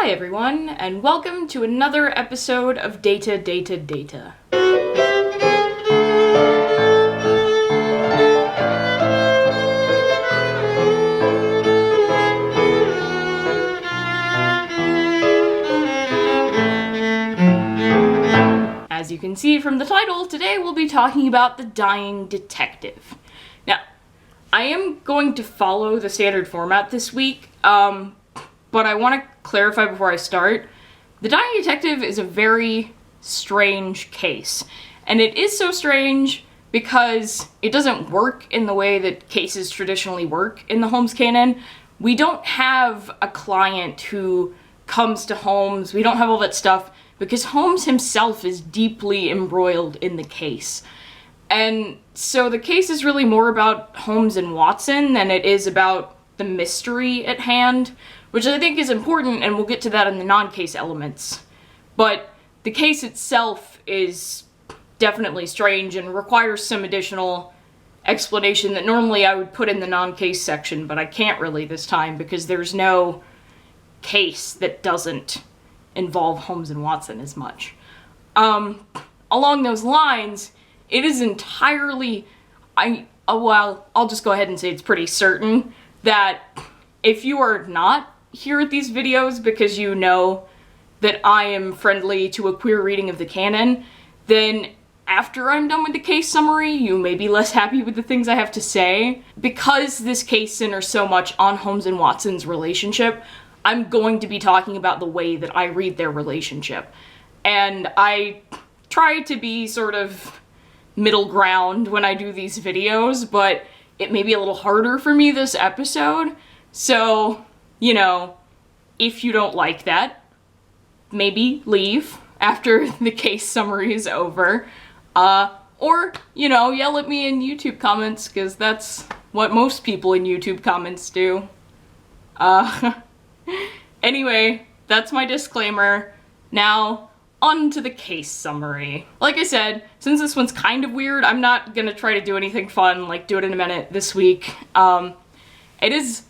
Hi everyone, and welcome to another episode of Data. As you can see from the title, today we'll be talking about the dying detective. Now, I am going to follow the standard format this week, but I want to clarify before I start. The dying detective is a very strange case, and it is so strange because it doesn't work in the way that cases traditionally work in the Holmes canon. We don't have a client who comes to Holmes, we don't have all that stuff, because Holmes himself is deeply embroiled in the case. And so the case is really more about Holmes and Watson than it is about the mystery at hand, which I think is important, and we'll get to that in the non-case elements. But the case itself is definitely strange and requires some additional explanation that normally I would put in the non-case section, but I can't really this time because there's no case that doesn't involve Holmes and Watson as much. Along those lines, it is entirely, I'll just go ahead and say it's pretty certain that if you are not here at these videos because you know that I am friendly to a queer reading of the canon, then after I'm done with the case summary, you may be less happy with the things I have to say. Because this case centers so much on Holmes and Watson's relationship, I'm going to be talking about the way that I read their relationship. And I try to be sort of middle ground when I do these videos, but it may be a little harder for me this episode. So, you know, if you don't like that, maybe leave after the case summary is over. Or, you know, yell at me in YouTube comments, because that's what most people in YouTube comments do. Anyway, that's my disclaimer. Now, on to the case summary. Like I said, since this one's kind of weird, I'm not gonna try to do anything fun, like do it in a minute this week. It is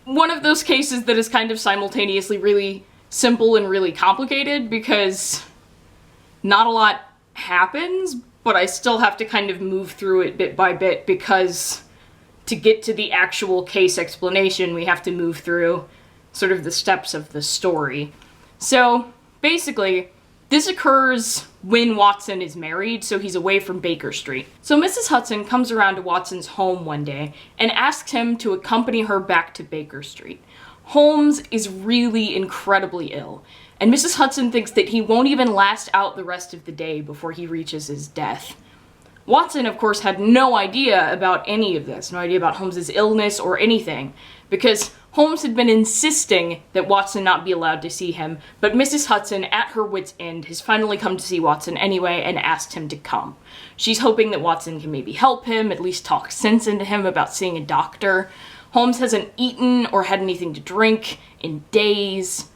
one of those cases that is kind of simultaneously really simple and really complicated because not a lot happens, but I still have to kind of move through it bit by bit because to get to the actual case explanation, we have to move through sort of the steps of the story. So, basically, this occurs when Watson is married, so he's away from Baker Street. So Mrs. Hudson comes around to Watson's home one day and asks him to accompany her back to Baker Street. Holmes is really incredibly ill, and Mrs. Hudson thinks that he won't even last out the rest of the day before he reaches his death. Watson, of course, had no idea about any of this, no idea about Holmes's illness or anything, because Holmes had been insisting that Watson not be allowed to see him, but Mrs. Hudson, at her wit's end, has finally come to see Watson anyway and asked him to come. She's hoping that Watson can maybe help him, at least talk sense into him about seeing a doctor. Holmes hasn't eaten or had anything to drink in days.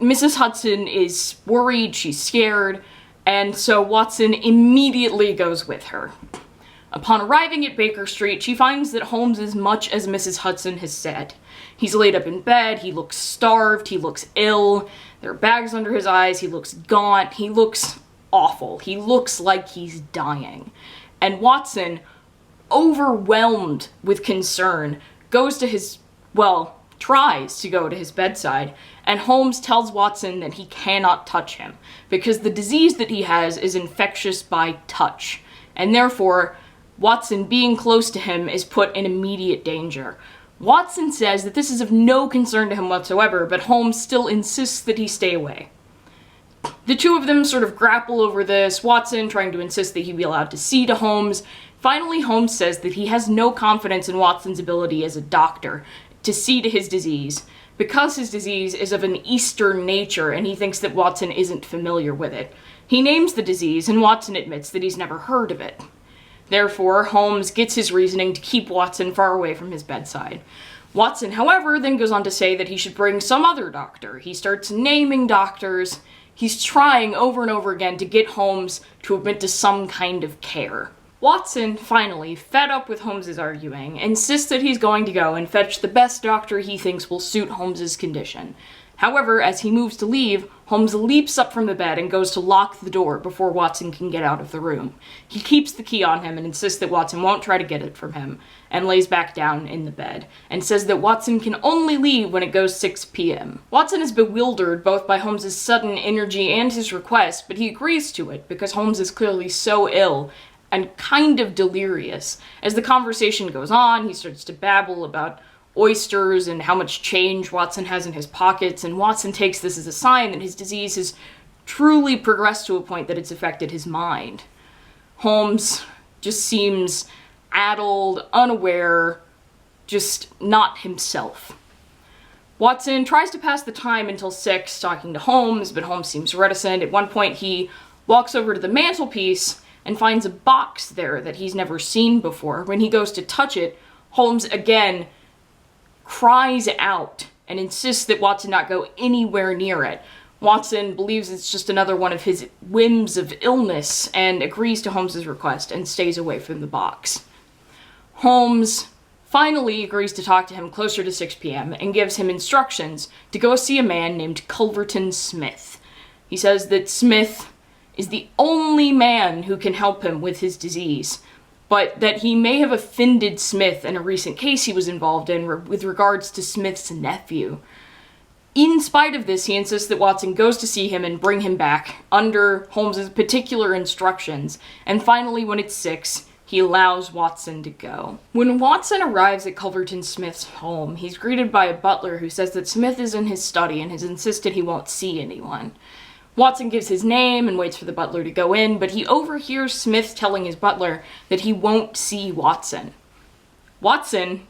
Mrs. Hudson is worried, she's scared, and so Watson immediately goes with her. Upon arriving at Baker Street, she finds that Holmes is much as Mrs. Hudson has said. He's laid up in bed, he looks starved, he looks ill, there are bags under his eyes, he looks gaunt, he looks awful, he looks like he's dying. And Watson, overwhelmed with concern, goes to his, tries to go to his bedside, and Holmes tells Watson that he cannot touch him, because the disease that he has is infectious by touch, and therefore, Watson being close to him is put in immediate danger. Watson says that this is of no concern to him whatsoever, but Holmes still insists that he stay away. The two of them sort of grapple over this, Watson trying to insist that he be allowed to see to Holmes. Finally, Holmes says that he has no confidence in Watson's ability as a doctor to see to his disease, because his disease is of an Eastern nature and he thinks that Watson isn't familiar with it. He names the disease, and Watson admits that he's never heard of it. Therefore, Holmes gets his reasoning to keep Watson far away from his bedside. Watson, however, then goes on to say that he should bring some other doctor. He starts naming doctors. He's trying over and over again to get Holmes to admit to some kind of care. Watson, finally, fed up with Holmes's arguing, insists that he's going to go and fetch the best doctor he thinks will suit Holmes's condition. However, as he moves to leave, Holmes leaps up from the bed and goes to lock the door before Watson can get out of the room. He keeps the key on him and insists that Watson won't try to get it from him, and lays back down in the bed, and says that Watson can only leave when it goes 6 p.m. Watson is bewildered both by Holmes's sudden energy and his request, but he agrees to it because Holmes is clearly so ill and kind of delirious. As the conversation goes on, he starts to babble about oysters and how much change Watson has in his pockets, and Watson takes this as a sign that his disease has truly progressed to a point that it's affected his mind. Holmes just seems addled, unaware, just not himself. Watson tries to pass the time until 6 talking to Holmes, but Holmes seems reticent. At one point he walks over to the mantelpiece and finds a box there that he's never seen before. When he goes to touch it, Holmes again cries out and insists that Watson not go anywhere near it. Watson believes it's just another one of his whims of illness and agrees to Holmes's request and stays away from the box. Holmes finally agrees to talk to him closer to 6 p.m. and gives him instructions to go see a man named Culverton Smith. He says that Smith is the only man who can help him with his disease, but that he may have offended Smith in a recent case he was involved in with regards to Smith's nephew. In spite of this, he insists that Watson goes to see him and bring him back under Holmes's particular instructions, and finally, when it's 6, he allows Watson to go. When Watson arrives at Culverton Smith's home, he's greeted by a butler who says that Smith is in his study and has insisted he won't see anyone. Watson gives his name and waits for the butler to go in, but he overhears Smith telling his butler that he won't see Watson. Watson,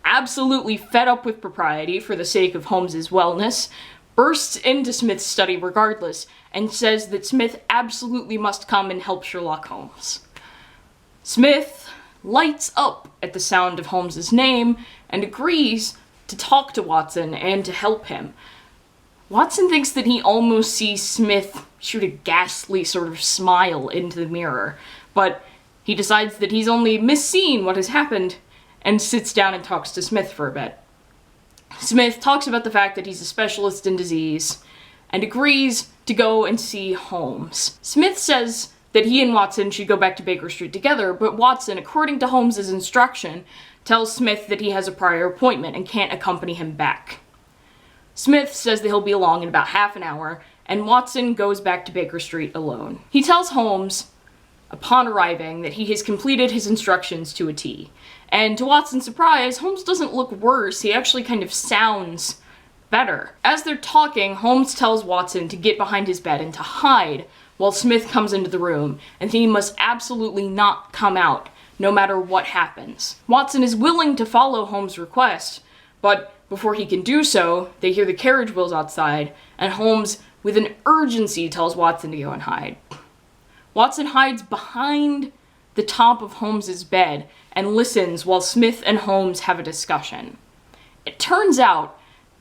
absolutely fed up with propriety for the sake of Holmes's wellness, bursts into Smith's study regardless and says that Smith absolutely must come and help Sherlock Holmes. Smith lights up at the sound of Holmes's name and agrees to talk to Watson and to help him. Watson thinks that he almost sees Smith shoot a ghastly sort of smile into the mirror, but he decides that he's only misseen what has happened and sits down and talks to Smith for a bit. Smith talks about the fact that he's a specialist in disease and agrees to go and see Holmes. Smith says that he and Watson should go back to Baker Street together, but Watson, according to Holmes's instruction, tells Smith that he has a prior appointment and can't accompany him back. Smith says that he'll be along in about half an hour, and Watson goes back to Baker Street alone. He tells Holmes, upon arriving, that he has completed his instructions to a T. And to Watson's surprise, Holmes doesn't look worse, he actually kind of sounds better. As they're talking, Holmes tells Watson to get behind his bed and to hide while Smith comes into the room, and he must absolutely not come out, no matter what happens. Watson is willing to follow Holmes' request, but before he can do so, they hear the carriage wheels outside, and Holmes, with an urgency, tells Watson to go and hide. Watson hides behind the top of Holmes's bed and listens while Smith and Holmes have a discussion. It turns out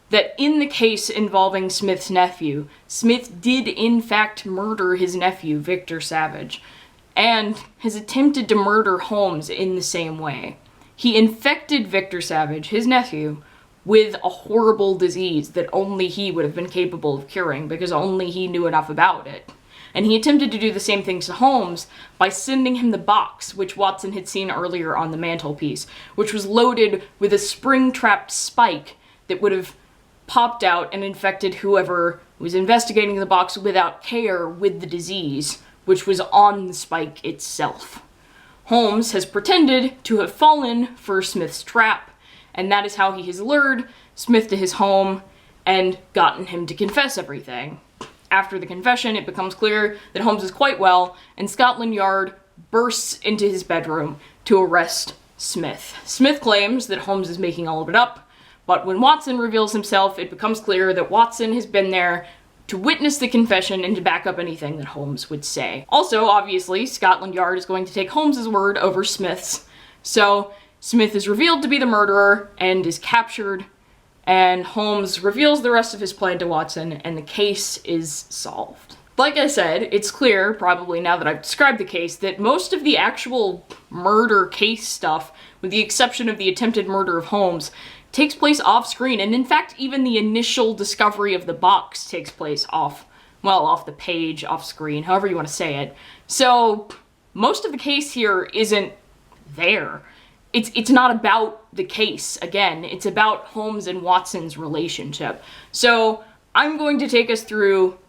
that in the case involving Smith's nephew, Smith did in fact murder his nephew, Victor Savage, and has attempted to murder Holmes in the same way. He infected Victor Savage, his nephew, with a horrible disease that only he would have been capable of curing because only he knew enough about it. And he attempted to do the same things to Holmes by sending him the box, which Watson had seen earlier on the mantelpiece, which was loaded with a spring-trapped spike that would have popped out and infected whoever was investigating the box without care with the disease, which was on the spike itself. Holmes has pretended to have fallen for Smith's trap, and that is how he has lured Smith to his home and gotten him to confess everything. After the confession, it becomes clear that Holmes is quite well, and Scotland Yard bursts into his bedroom to arrest Smith. Smith claims that Holmes is making all of it up, but when Watson reveals himself, it becomes clear that Watson has been there to witness the confession and to back up anything that Holmes would say. Also, obviously, Scotland Yard is going to take Holmes's word over Smith's, so Smith is revealed to be the murderer and is captured, and Holmes reveals the rest of his plan to Watson, and the case is solved. Like I said, it's clear, probably now that I've described the case, that most of the actual murder case stuff, with the exception of the attempted murder of Holmes, takes place off screen, and in fact, even the initial discovery of the box takes place off the page, off screen, however you want to say it. So most of the case here isn't there. It's not about the case, again, it's about Holmes and Watson's relationship. So I'm going to take us through,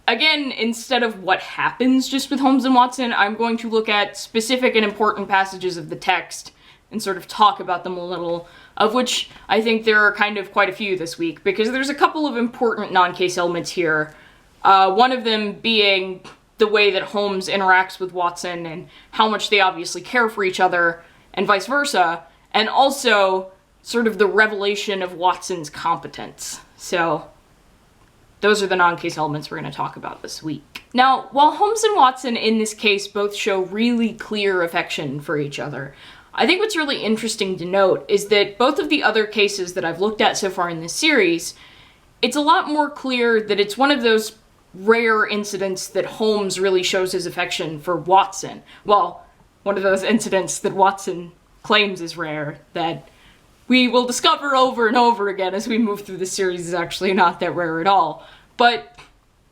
again, instead of what happens just with Holmes and Watson, I'm going to look at specific and important passages of the text and sort of talk about them a little, of which I think there are kind of quite a few this week, because there's a couple of important non-case elements here. One of them being the way that Holmes interacts with Watson and how much they obviously care for each other, and vice versa, and also sort of the revelation of Watson's competence. So those are the non-case elements we're going to talk about this week. Now, while Holmes and Watson in this case both show really clear affection for each other, I think what's really interesting to note is that both of the other cases that I've looked at so far in this series, it's a lot more clear that it's one of those rare incidents that Holmes really shows his affection for Watson. Well, one of those incidents that Watson claims is rare, that we will discover over and over again as we move through the series is actually not that rare at all. But,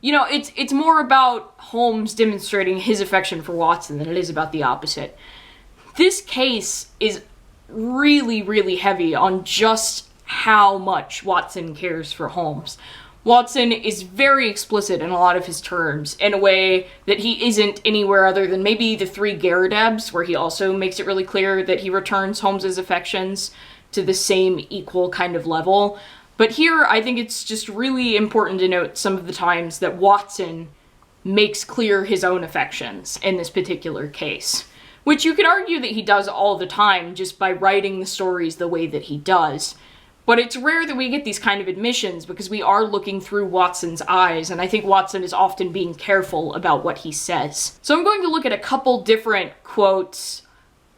you know, it's more about Holmes demonstrating his affection for Watson than it is about the opposite. This case is really, really heavy on just how much Watson cares for Holmes. Watson is very explicit in a lot of his terms, in a way that he isn't anywhere other than maybe the Three Garridebs, where he also makes it really clear that he returns Holmes's affections to the same equal kind of level. But here, I think it's just really important to note some of the times that Watson makes clear his own affections in this particular case. Which you could argue that he does all the time just by writing the stories the way that he does. But it's rare that we get these kind of admissions because we are looking through Watson's eyes, and I think Watson is often being careful about what he says. So I'm going to look at a couple different quotes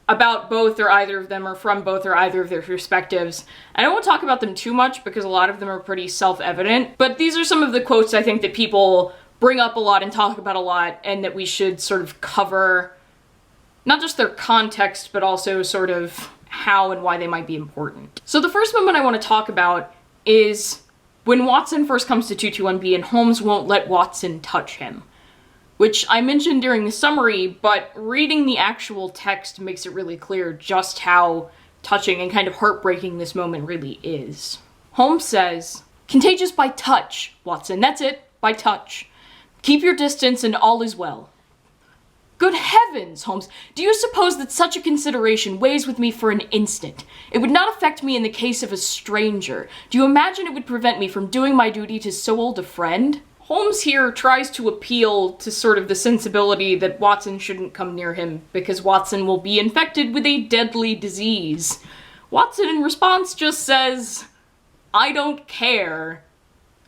about both or either of them, or from both or either of their perspectives. And I won't talk about them too much because a lot of them are pretty self-evident, but these are some of the quotes I think that people bring up a lot and talk about a lot, and that we should sort of cover not just their context, but also sort of how and why they might be important. So the first moment I want to talk about is when Watson first comes to 221B and Holmes won't let Watson touch him, which I mentioned during the summary, but reading the actual text makes it really clear just how touching and kind of heartbreaking this moment really is. Holmes says, "Contagious by touch, Watson, that's it, by touch. Keep your distance and all is well." Good heavens, Holmes, do you suppose that such a consideration weighs with me for an instant? It would not affect me in the case of a stranger. Do you imagine it would prevent me from doing my duty to so old a friend? Holmes here tries to appeal to sort of the sensibility that Watson shouldn't come near him because Watson will be infected with a deadly disease. Watson in response just says, "I don't care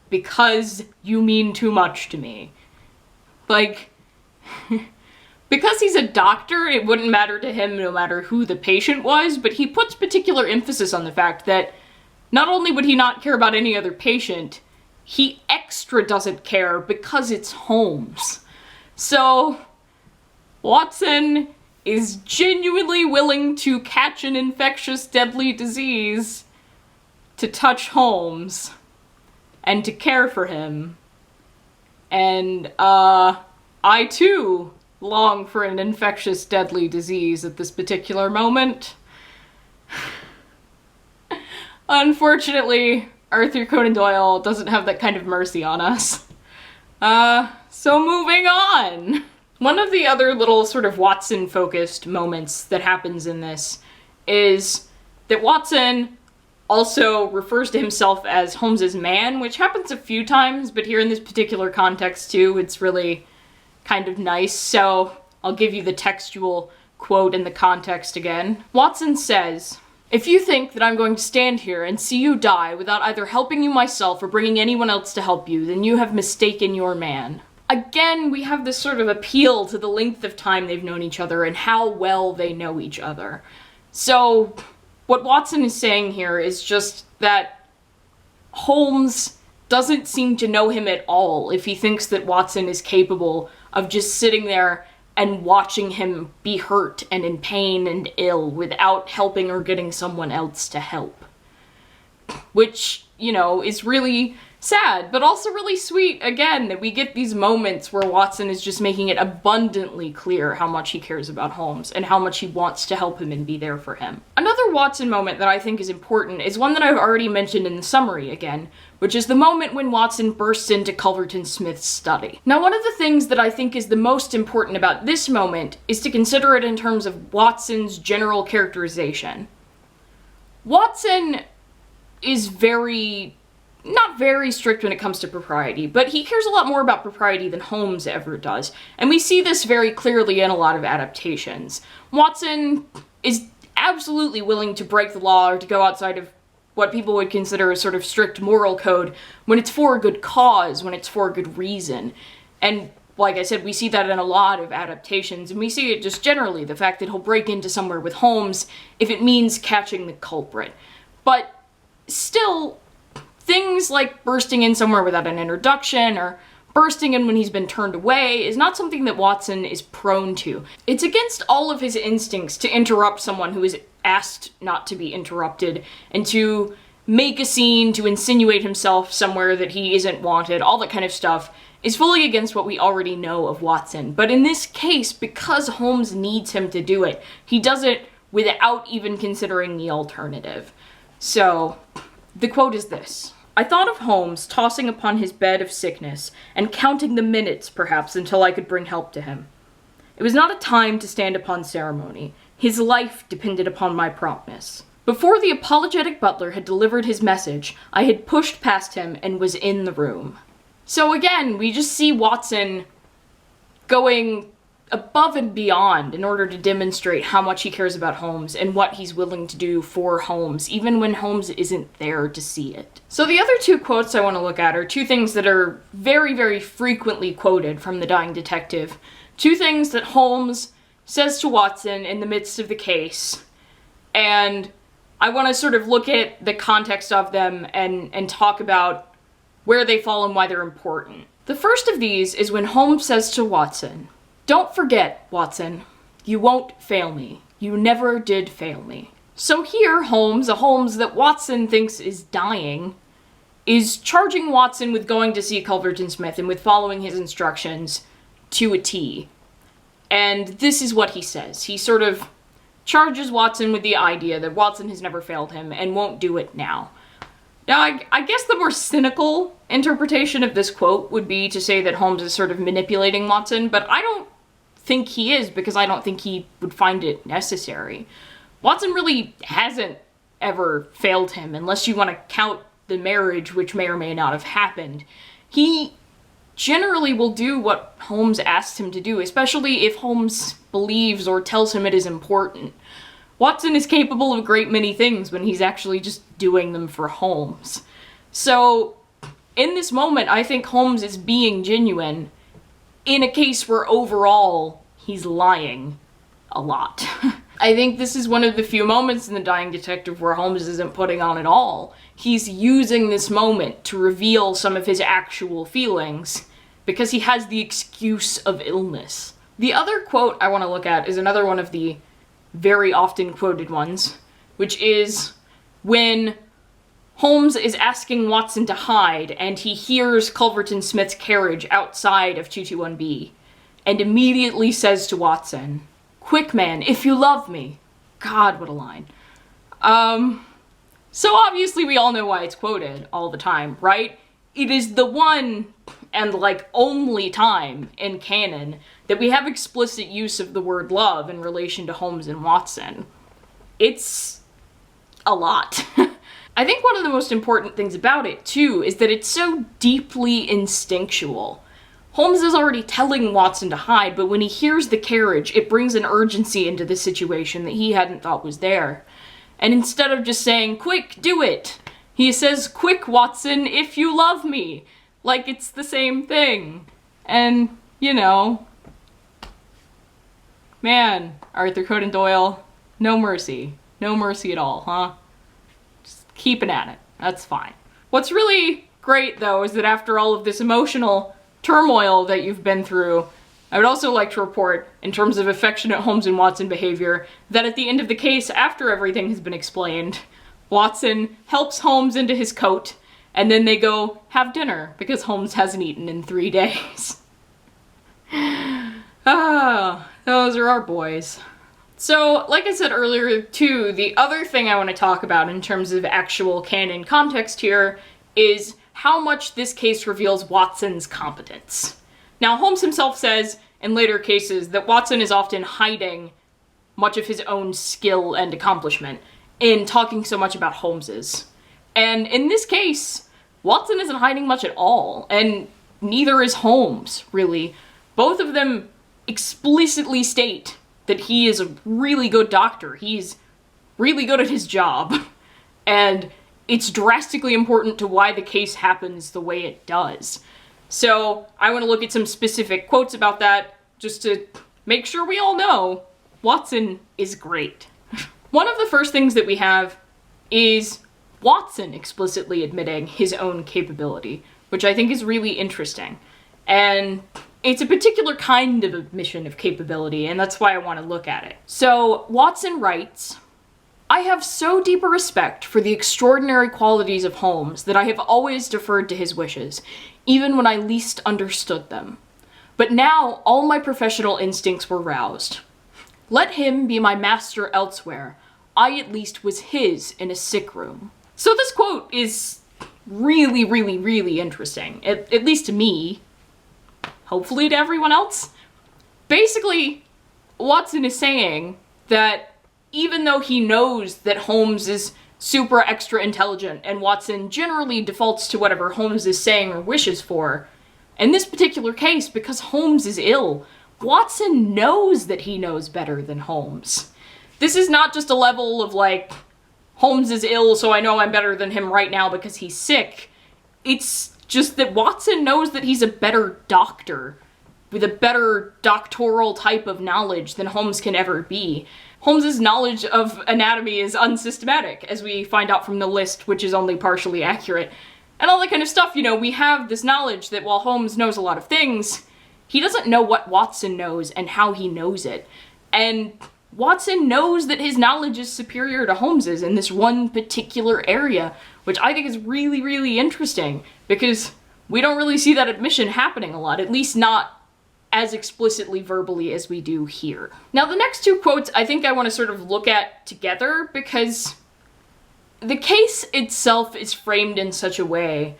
because you mean too much to me." Like, because he's a doctor, it wouldn't matter to him no matter who the patient was, but he puts particular emphasis on the fact that not only would he not care about any other patient, he extra doesn't care because it's Holmes. So Watson is genuinely willing to catch an infectious, deadly disease to touch Holmes and to care for him. And, I too long for an infectious, deadly disease at this particular moment. Unfortunately, Arthur Conan Doyle doesn't have that kind of mercy on us. So moving on. One of the other little sort of Watson-focused moments that happens in this is that Watson also refers to himself as Holmes's man, which happens a few times, but here in this particular context too, it's really kind of nice, so I'll give you the textual quote in the context again. Watson says, "If you think that I'm going to stand here and see you die without either helping you myself or bringing anyone else to help you, then you have mistaken your man." Again, we have this sort of appeal to the length of time they've known each other and how well they know each other. So what Watson is saying here is just that Holmes doesn't seem to know him at all if he thinks that Watson is capable of just sitting there and watching him be hurt and in pain and ill without helping or getting someone else to help. which, you know, is really sad, but also really sweet, again, that we get these moments where Watson is just making it abundantly clear how much he cares about Holmes and how much he wants to help him and be there for him. Another Watson moment that I think is important is one that I've already mentioned in the summary again, which is the moment when Watson bursts into Culverton Smith's study. Now, one of the things that I think is the most important about this moment is to consider it in terms of Watson's general characterization. Watson is not very strict when it comes to propriety, but he cares a lot more about propriety than Holmes ever does. And we see this very clearly in a lot of adaptations. Watson is absolutely willing to break the law or to go outside of what people would consider a sort of strict moral code when it's for a good cause, when it's for a good reason. And like I said, we see that in a lot of adaptations, and we see it just generally, the fact that he'll break into somewhere with Holmes if it means catching the culprit. But still, things like bursting in somewhere without an introduction or bursting in when he's been turned away is not something that Watson is prone to. It's against all of his instincts to interrupt someone who is asked not to be interrupted and to make a scene, to insinuate himself somewhere that he isn't wanted, all that kind of stuff is fully against what we already know of Watson. But in this case, because Holmes needs him to do it, he does it without even considering the alternative. So, the quote is this: "I thought of Holmes tossing upon his bed of sickness and counting the minutes, perhaps, until I could bring help to him. It was not a time to stand upon ceremony. His life depended upon my promptness. Before the apologetic butler had delivered his message, I had pushed past him and was in the room." So again, we just see Watson going above and beyond in order to demonstrate how much he cares about Holmes and what he's willing to do for Holmes, even when Holmes isn't there to see it. So the other two quotes I want to look at are two things that are very, very frequently quoted from The Dying Detective. Two things that Holmes says to Watson in the midst of the case, and I want to sort of look at the context of them and talk about where they fall and why they're important. The first of these is when Holmes says to Watson, "Don't forget, Watson, you won't fail me. You never did fail me." So here, Holmes, a Holmes that Watson thinks is dying, is charging Watson with going to see Culverton Smith and with following his instructions to a T. And this is what he says. He sort of charges Watson with the idea that Watson has never failed him and won't do it now. Now, I guess the more cynical interpretation of this quote would be to say that Holmes is sort of manipulating Watson, but I don't think he is, because I don't think he would find it necessary. Watson really hasn't ever failed him, unless you want to count the marriage, which may or may not have happened. He generally will do what Holmes asks him to do, especially if Holmes believes or tells him it is important. Watson is capable of a great many things when he's actually just doing them for Holmes. So, in this moment, I think Holmes is being genuine in a case where overall he's lying a lot. I think this is one of the few moments in The Dying Detective where Holmes isn't putting on at all. He's using this moment to reveal some of his actual feelings because he has the excuse of illness. The other quote I want to look at is another one of the very often quoted ones, which is when Holmes is asking Watson to hide, and he hears Culverton Smith's carriage outside of 221B, and immediately says to Watson, "Quick, man, if you love me." God, what a line. So obviously we all know why it's quoted all the time, right? It is the one and, like, only time in canon that we have explicit use of the word love in relation to Holmes and Watson. It's a lot. I think one of the most important things about it, too, is that it's so deeply instinctual. Holmes is already telling Watson to hide, but when he hears the carriage, it brings an urgency into the situation that he hadn't thought was there. And instead of just saying, "Quick, do it," he says, "Quick, Watson, if you love me." Like it's the same thing. And, you know, man, Arthur Conan Doyle, no mercy. No mercy at all, huh? Just keeping at it. That's fine. What's really great, though, is that after all of this emotional turmoil that you've been through, I would also like to report, in terms of affectionate Holmes and Watson behavior, that at the end of the case, after everything has been explained, Watson helps Holmes into his coat, and then they go have dinner because Holmes hasn't eaten in 3 days. Ah, those are our boys. So, like I said earlier too, the other thing I want to talk about in terms of actual canon context here is how much this case reveals Watson's competence. Now, Holmes himself says in later cases that Watson is often hiding much of his own skill and accomplishment in talking so much about Holmes's. And in this case, Watson isn't hiding much at all, and neither is Holmes, really. Both of them explicitly state that he is a really good doctor. He's really good at his job. And it's drastically important to why the case happens the way it does. So I want to look at some specific quotes about that, just to make sure we all know Watson is great. One of the first things that we have is Watson explicitly admitting his own capability, which I think is really interesting. And it's a particular kind of admission of capability, and that's why I want to look at it. So Watson writes, "I have so deep a respect for the extraordinary qualities of Holmes that I have always deferred to his wishes, even when I least understood them. But now all my professional instincts were roused. Let him be my master elsewhere. I at least was his in a sick room." So this quote is really, really, really interesting, at least to me, hopefully to everyone else. Basically, Watson is saying that even though he knows that Holmes is super extra intelligent and Watson generally defaults to whatever Holmes is saying or wishes for, in this particular case, because Holmes is ill, Watson knows that he knows better than Holmes. This is not just a level of like, Holmes is ill, so I know I'm better than him right now because he's sick. It's just that Watson knows that he's a better doctor, with a better doctoral type of knowledge than Holmes can ever be. Holmes's knowledge of anatomy is unsystematic, as we find out from the list, which is only partially accurate. And all that kind of stuff, you know, we have this knowledge that while Holmes knows a lot of things, he doesn't know what Watson knows and how he knows it. And Watson knows that his knowledge is superior to Holmes's in this one particular area, which I think is really, really interesting, because we don't really see that admission happening a lot, at least not as explicitly verbally as we do here. Now, the next two quotes I think I want to sort of look at together, because the case itself is framed in such a way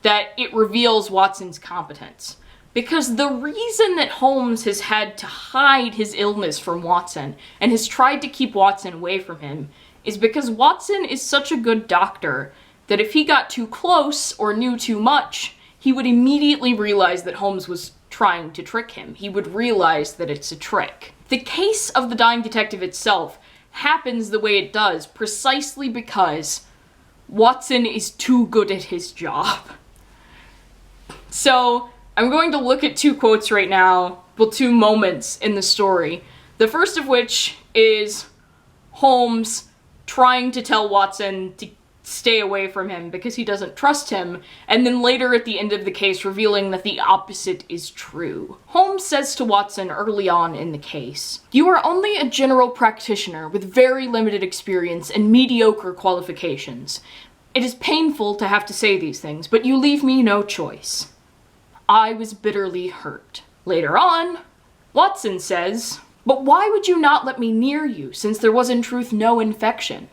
that it reveals Watson's competence. Because the reason that Holmes has had to hide his illness from Watson and has tried to keep Watson away from him is because Watson is such a good doctor that if he got too close or knew too much, he would immediately realize that Holmes was trying to trick him. He would realize that it's a trick. The case of the dying detective itself happens the way it does precisely because Watson is too good at his job. So I'm going to look at two quotes right now, well, two moments in the story. The first of which is Holmes trying to tell Watson to stay away from him because he doesn't trust him, and then later at the end of the case revealing that the opposite is true. Holmes says to Watson early on in the case, "You are only a general practitioner with very limited experience and mediocre qualifications. It is painful to have to say these things, but you leave me no choice." I was bitterly hurt. Later on, Watson says, "But why would you not let me near you, since there was in truth no infection?"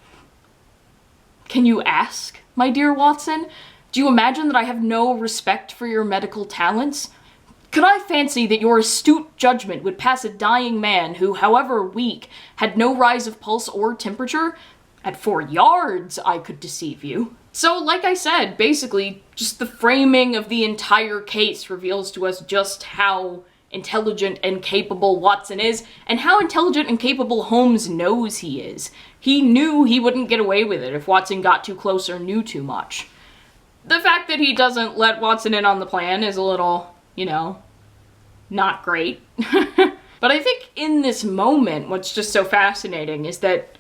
Can you ask, my dear Watson? Do you imagine that I have no respect for your medical talents? Could I fancy that your astute judgment would pass a dying man who, however weak, had no rise of pulse or temperature? At 4 yards, I could deceive you. So, like I said, basically, just the framing of the entire case reveals to us just how intelligent and capable Watson is, and how intelligent and capable Holmes knows he is. He knew he wouldn't get away with it if Watson got too close or knew too much. The fact that he doesn't let Watson in on the plan is a little, you know, not great. But I think in this moment, what's just so fascinating is that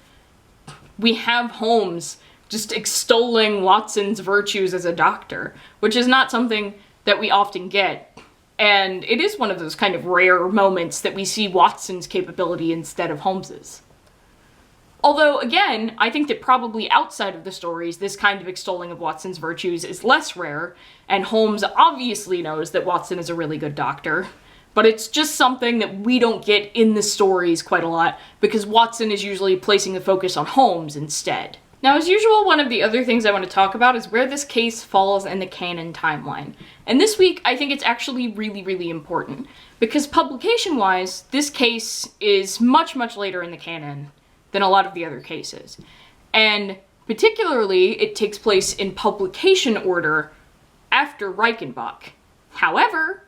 we have Holmes just extolling Watson's virtues as a doctor, which is not something that we often get. And it is one of those kind of rare moments that we see Watson's capability instead of Holmes's. Although, again, I think that probably outside of the stories, this kind of extolling of Watson's virtues is less rare, and Holmes obviously knows that Watson is a really good doctor. But it's just something that we don't get in the stories quite a lot, because Watson is usually placing the focus on Holmes instead. Now, as usual, one of the other things I want to talk about is where this case falls in the canon timeline. And this week, I think it's actually really, really important, because publication-wise, this case is much, much later in the canon than a lot of the other cases. And particularly, it takes place in publication order after Reichenbach. However,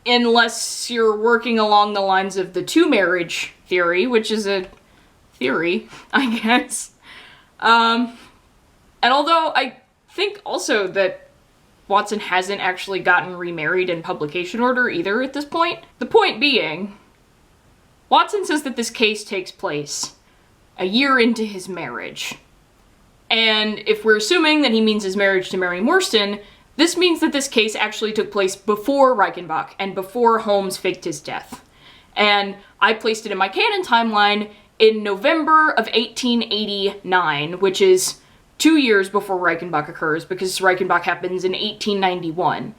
unless you're working along the lines of the two-marriage theory, which is a theory, I guess. And although I think also that Watson hasn't actually gotten remarried in publication order either at this point, the point being, Watson says that this case takes place a year into his marriage. And if we're assuming that he means his marriage to Mary Morstan, this means that this case actually took place before Reichenbach and before Holmes faked his death. And I placed it in my canon timeline in November of 1889, which is 2 years before Reichenbach occurs, because Reichenbach happens in 1891.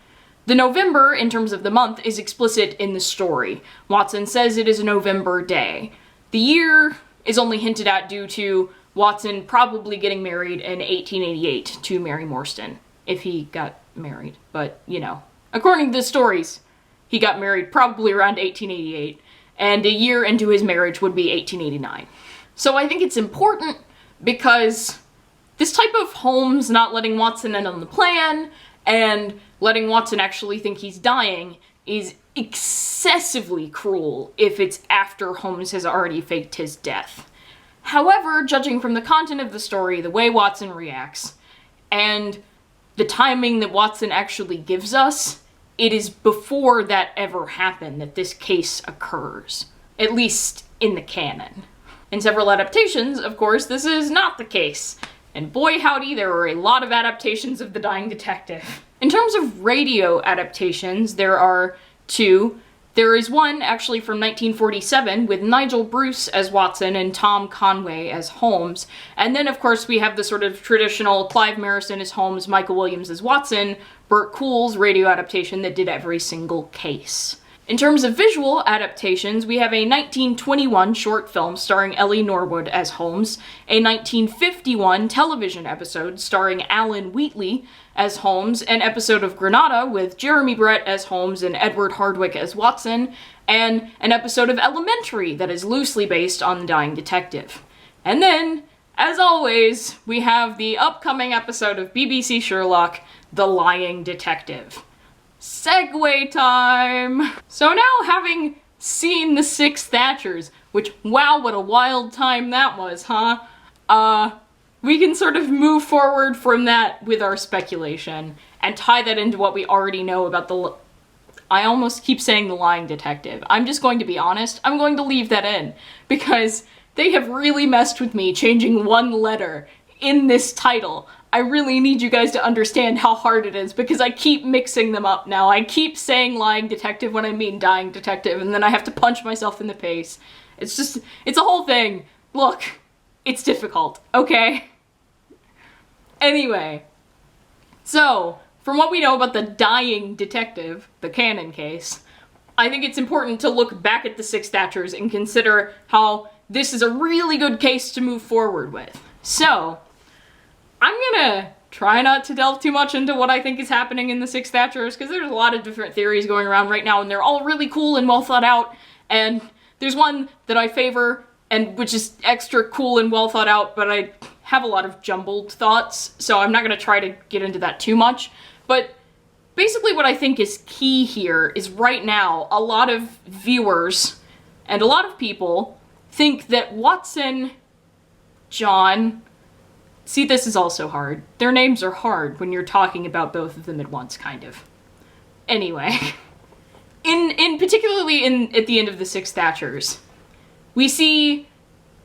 The November, in terms of the month, is explicit in the story. Watson says it is a November day. The year is only hinted at due to Watson probably getting married in 1888 to Mary Morstan, if he got married. But, you know, according to the stories, he got married probably around 1888, and a year into his marriage would be 1889. So I think it's important because this type of Holmes not letting Watson in on the plan and letting Watson actually think he's dying is excessively cruel if it's after Holmes has already faked his death. However, judging from the content of the story, the way Watson reacts, and the timing that Watson actually gives us, it is before that ever happened that this case occurs. At least in the canon. In several adaptations, of course, this is not the case. And boy howdy, there are a lot of adaptations of The Dying Detective. In terms of radio adaptations, there are two. There is one actually from 1947 with Nigel Bruce as Watson and Tom Conway as Holmes. And then, of course, we have the sort of traditional Clive Merrison as Holmes, Michael Williams as Watson, Burt Coull's radio adaptation that did every single case. In terms of visual adaptations, we have a 1921 short film starring Ellie Norwood as Holmes, a 1951 television episode starring Alan Wheatley as Holmes, an episode of Granada with Jeremy Brett as Holmes and Edward Hardwicke as Watson, and an episode of Elementary that is loosely based on The Dying Detective. And then, as always, we have the upcoming episode of BBC Sherlock, The Lying Detective. Segue time! So now, having seen the 6 Thatchers, which, wow, what a wild time that was, huh? We can sort of move forward from that with our speculation, and tie that into what we already know about I almost keep saying The Lying Detective. I'm just going to be honest, I'm going to leave that in, because they have really messed with me changing one letter in this title. I really need you guys to understand how hard it is, because I keep mixing them up now. I keep saying Lying Detective when I mean Dying Detective, and then I have to punch myself in the face. It's a whole thing. Look, it's difficult, okay? Anyway, so, from what we know about the Dying Detective, the canon case, I think it's important to look back at the 6 Thatchers and consider how this is a really good case to move forward with. So, I'm gonna try not to delve too much into what I think is happening in the 6 Thatchers, because there's a lot of different theories going around right now, and they're all really cool and well thought out, and there's one that I favor, and which is extra cool and well thought out, but I have a lot of jumbled thoughts, so I'm not gonna try to get into that too much. But basically what I think is key here is right now, a lot of viewers and a lot of people think that Watson, John, see, this is also hard. Their names are hard when you're talking about both of them at once, kind of. Anyway, particularly at the end of the 6 Thatchers, we see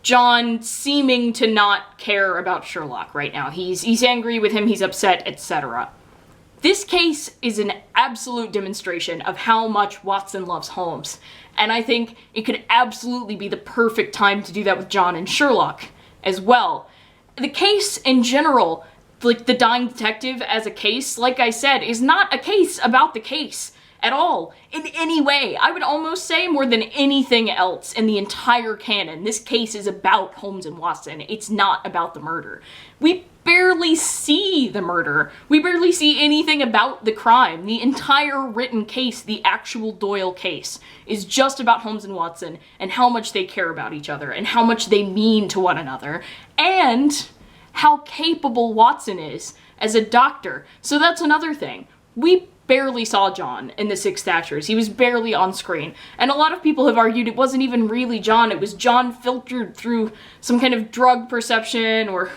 John seeming to not care about Sherlock right now. He's angry with him, he's upset, etc. This case is an absolute demonstration of how much Watson loves Holmes, and I think it could absolutely be the perfect time to do that with John and Sherlock as well. The case in general, like the dying detective as a case, like I said, is not a case about the case at all, in any way. I would almost say more than anything else in the entire canon, this case is about Holmes and Watson. It's not about the murder. We barely see the murder. We barely see anything about the crime. The entire written case, the actual Doyle case, is just about Holmes and Watson and how much they care about each other and how much they mean to one another and how capable Watson is as a doctor. So that's another thing. We barely saw John in the Six Thatchers. He was barely on screen. And a lot of people have argued it wasn't even really John. It was John filtered through some kind of drug perception or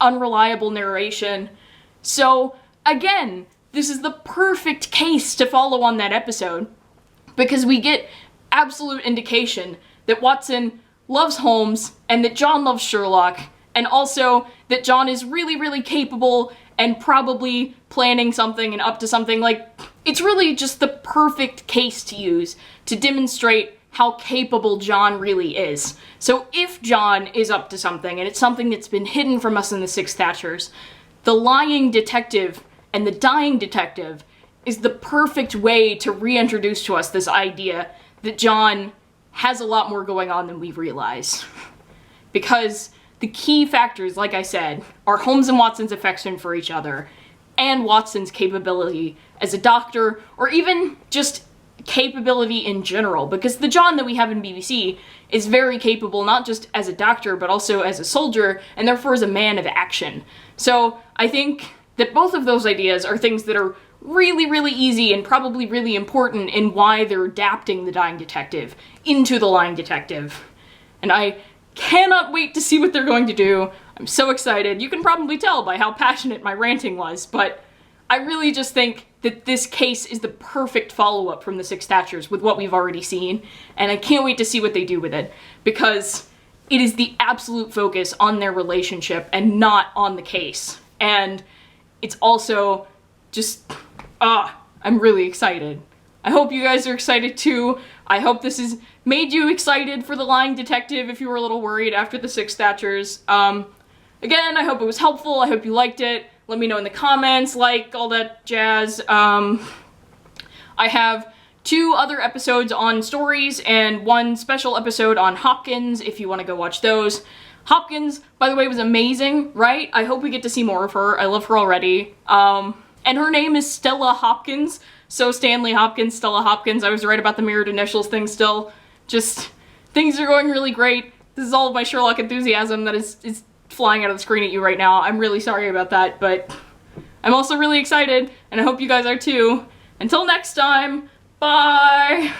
unreliable narration. So, again, this is the perfect case to follow on that episode because we get absolute indication that Watson loves Holmes and that John loves Sherlock, and also that John is really, really capable and probably planning something and up to something. Like, it's really just the perfect case to use to demonstrate how capable John really is. So if John is up to something, and it's something that's been hidden from us in the Six Thatchers, the lying detective and the dying detective is the perfect way to reintroduce to us this idea that John has a lot more going on than we realize. Because the key factors, like I said, are Holmes and Watson's affection for each other, and Watson's capability as a doctor, or even just capability in general, because the John that we have in BBC is very capable, not just as a doctor, but also as a soldier, and therefore as a man of action. So I think that both of those ideas are things that are really, really easy and probably really important in why they're adapting the dying detective into the lying detective. And I cannot wait to see what they're going to do. I'm so excited. You can probably tell by how passionate my ranting was, but I really just think that this case is the perfect follow-up from the Six Thatchers with what we've already seen, and I can't wait to see what they do with it, because it is the absolute focus on their relationship and not on the case. And it's also just, I'm really excited. I hope you guys are excited too. I hope this has made you excited for the lying detective if you were a little worried after the Six Thatchers. Again, I hope it was helpful. I hope you liked it. Let me know in the comments, like, all that jazz. I have 2 other episodes on stories and 1 special episode on Hopkins if you want to go watch those. Hopkins, by the way, was amazing, right? I hope we get to see more of her. I love her already. And her name is Stella Hopkins. So Stanley Hopkins, Stella Hopkins. I was right about the mirrored initials thing still. Just, things are going really great. This is all of my Sherlock enthusiasm that is flying out of the screen at you right now. I'm really sorry about that, but I'm also really excited, and I hope you guys are too. Until next time, bye!